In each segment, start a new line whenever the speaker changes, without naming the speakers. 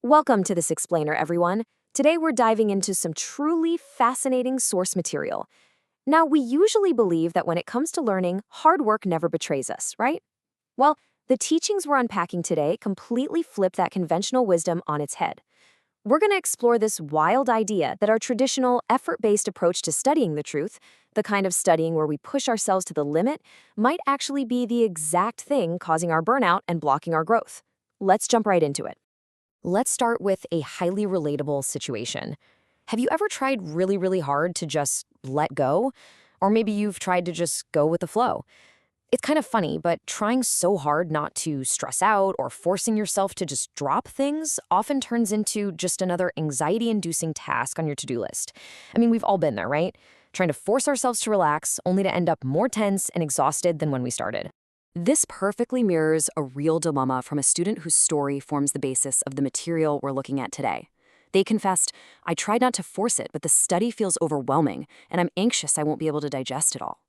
Welcome to this explainer, everyone. Today we're diving into some truly fascinating source material. Now, we usually believe that when it comes to learning, hard work never betrays us, right? Well, the teachings we're unpacking today completely flip that conventional wisdom on its head. We're going to explore this wild idea that our traditional effort-based approach to studying the truth, the kind of studying where we push ourselves to the limit, might actually be the exact thing causing our burnout and blocking our growth. Let's jump right into it. Let's start with a highly relatable situation. Have you ever tried really hard to just let go? Or maybe you've tried to just go with the flow. It's kind of funny, but trying so hard not to stress out or forcing yourself to just drop things often turns into just another anxiety-inducing task on your to-do list. I mean, we've all been there, right? Trying to force ourselves to relax only to end up more tense and exhausted than when we started. This perfectly mirrors a real dilemma from a student whose story forms the basis of the material we're looking at today. They confessed, "I tried not to force it, but the study feels overwhelming, and I'm anxious I won't be able to digest it all."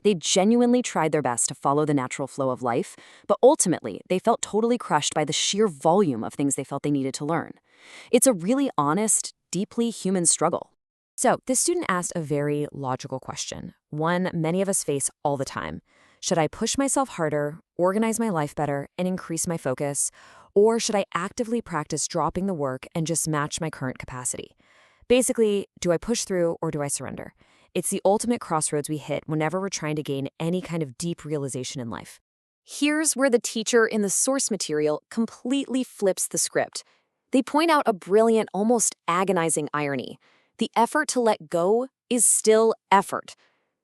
They genuinely tried their best to follow the natural flow of life, but ultimately, they felt totally crushed by the sheer volume of things they felt they needed to learn. It's a really honest, deeply human struggle. So, this student asked a very logical question, one many of us face all the time. Should I push myself harder, organize my life better, and increase my focus? Or should I actively practice dropping the work and just match my current capacity? Basically, do I push through or do I surrender? It's the ultimate crossroads we hit whenever we're trying to gain any kind of deep realization in life. Here's where the teacher in the source material completely flips the script. They point out a brilliant, almost agonizing irony. The effort to let go is still effort.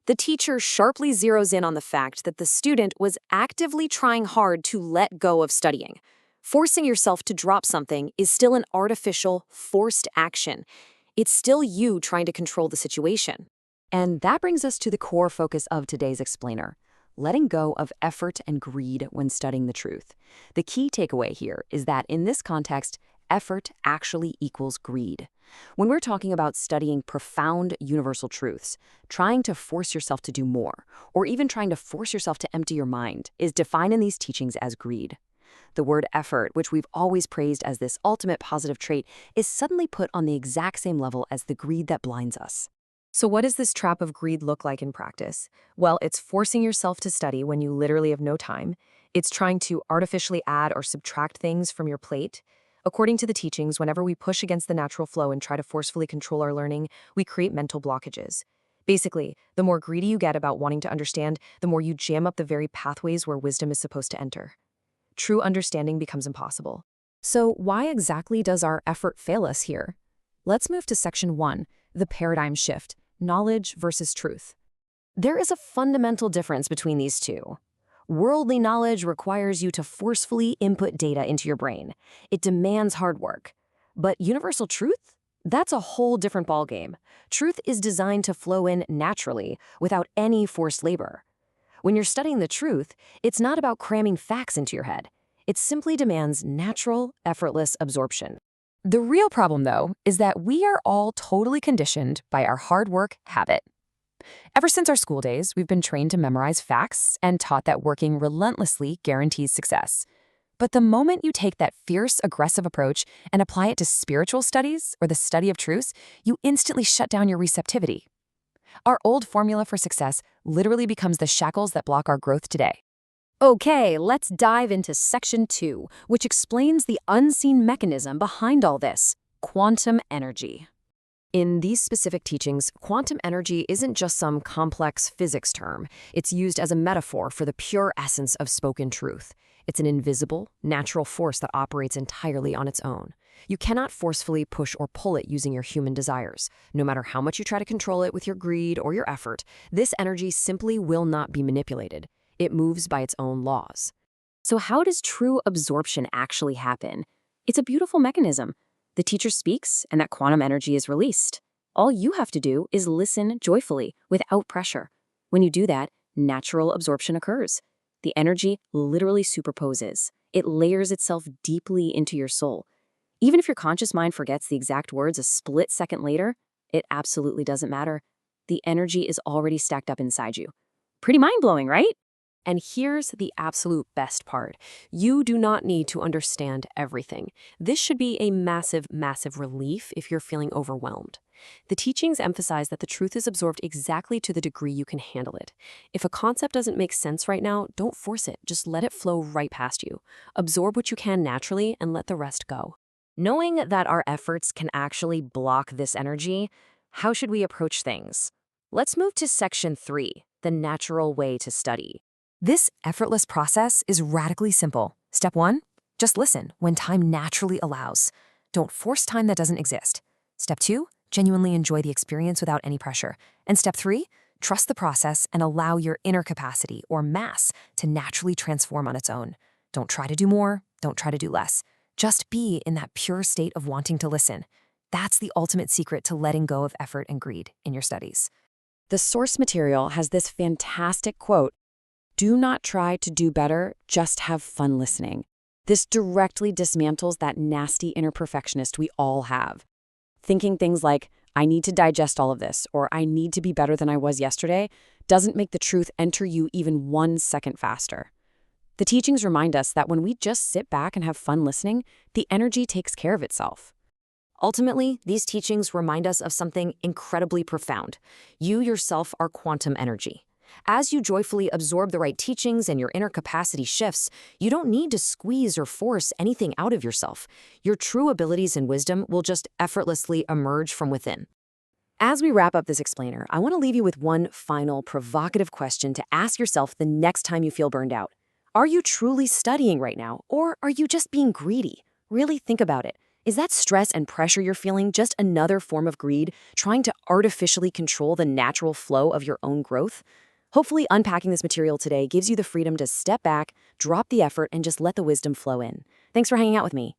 The teacher sharply zeroes in on the fact that the student was actively trying hard to let go of studying. Forcing yourself to drop something is still an artificial, forced action. It's still you trying to control the situation. And that brings us to the core focus of today's explainer: letting go of effort and greed when studying the truth. The key takeaway here is that in this context, effort actually equals greed. When we're talking about studying profound universal truths, trying to force yourself to do more, or even trying to force yourself to empty your mind, is defined in these teachings as greed. The word effort, which we've always praised as this ultimate positive trait, is suddenly put on the exact same level as the greed that blinds us. So what does this trap of greed look like in practice? Well, it's forcing yourself to study when you literally have no time. It's trying to artificially add or subtract things from your plate. According to the teachings, whenever we push against the natural flow and try to forcefully control our learning, we create mental blockages. Basically, the more greedy you get about wanting to understand, the more you jam up the very pathways where wisdom is supposed to enter. True understanding becomes impossible. So why exactly does our effort fail us here? Let's move to section 1, the paradigm shift, knowledge versus truth. There is a fundamental difference between these two. Worldly knowledge requires you to forcefully input data into your brain. It demands hard work. But universal truth? That's a whole different ballgame. Truth is designed to flow in naturally, without any forced labor. When you're studying the truth, it's not about cramming facts into your head. It simply demands natural, effortless absorption. The real problem, though, is that we are all totally conditioned by our hard work habit. Ever since our school days, we've been trained to memorize facts and taught that working relentlessly guarantees success. But the moment you take that fierce, aggressive approach and apply it to spiritual studies or the study of truths, you instantly shut down your receptivity. Our old formula for success literally becomes the shackles that block our growth today. Okay, let's dive into section 2, which explains the unseen mechanism behind all this: quantum energy. In these specific teachings, quantum energy isn't just some complex physics term. It's used as a metaphor for the pure essence of spoken truth. It's an invisible, natural force that operates entirely on its own. You cannot forcefully push or pull it using your human desires. No matter how much you try to control it with your greed or your effort, this energy simply will not be manipulated. It moves by its own laws. So how does true absorption actually happen? It's a beautiful mechanism. The teacher speaks, and that quantum energy is released. All you have to do is listen joyfully, without pressure. When you do that, natural absorption occurs. The energy literally superposes. It layers itself deeply into your soul. Even if your conscious mind forgets the exact words a split second later, it absolutely doesn't matter. The energy is already stacked up inside you. Pretty mind-blowing, right? And here's the absolute best part. You do not need to understand everything. This should be a massive, massive relief if you're feeling overwhelmed. The teachings emphasize that the truth is absorbed exactly to the degree you can handle it. If a concept doesn't make sense right now, don't force it. Just let it flow right past you. Absorb what you can naturally and let the rest go. Knowing that our efforts can actually block this energy, how should we approach things? Let's move to section 3, the natural way to study. This effortless process is radically simple. Step 1, just listen when time naturally allows. Don't force time that doesn't exist. Step 2, genuinely enjoy the experience without any pressure. And step 3, trust the process and allow your inner capacity, or mass, to naturally transform on its own. Don't try to do more, don't try to do less. Just be in that pure state of wanting to listen. That's the ultimate secret to letting go of effort and greed in your studies. The source material has this fantastic quote, "Do not try to do better, just have fun listening." This directly dismantles that nasty inner perfectionist we all have. Thinking things like, "I need to digest all of this," or "I need to be better than I was yesterday," doesn't make the truth enter you even 1 second faster. The teachings remind us that when we just sit back and have fun listening, the energy takes care of itself. Ultimately, these teachings remind us of something incredibly profound. You yourself are quantum energy. As you joyfully absorb the right teachings and your inner capacity shifts, you don't need to squeeze or force anything out of yourself. Your true abilities and wisdom will just effortlessly emerge from within. As we wrap up this explainer, I want to leave you with one final provocative question to ask yourself the next time you feel burned out. Are you truly studying right now, or are you just being greedy? Really think about it. Is that stress and pressure you're feeling just another form of greed, trying to artificially control the natural flow of your own growth? Hopefully, unpacking this material today gives you the freedom to step back, drop the effort, and just let the wisdom flow in. Thanks for hanging out with me.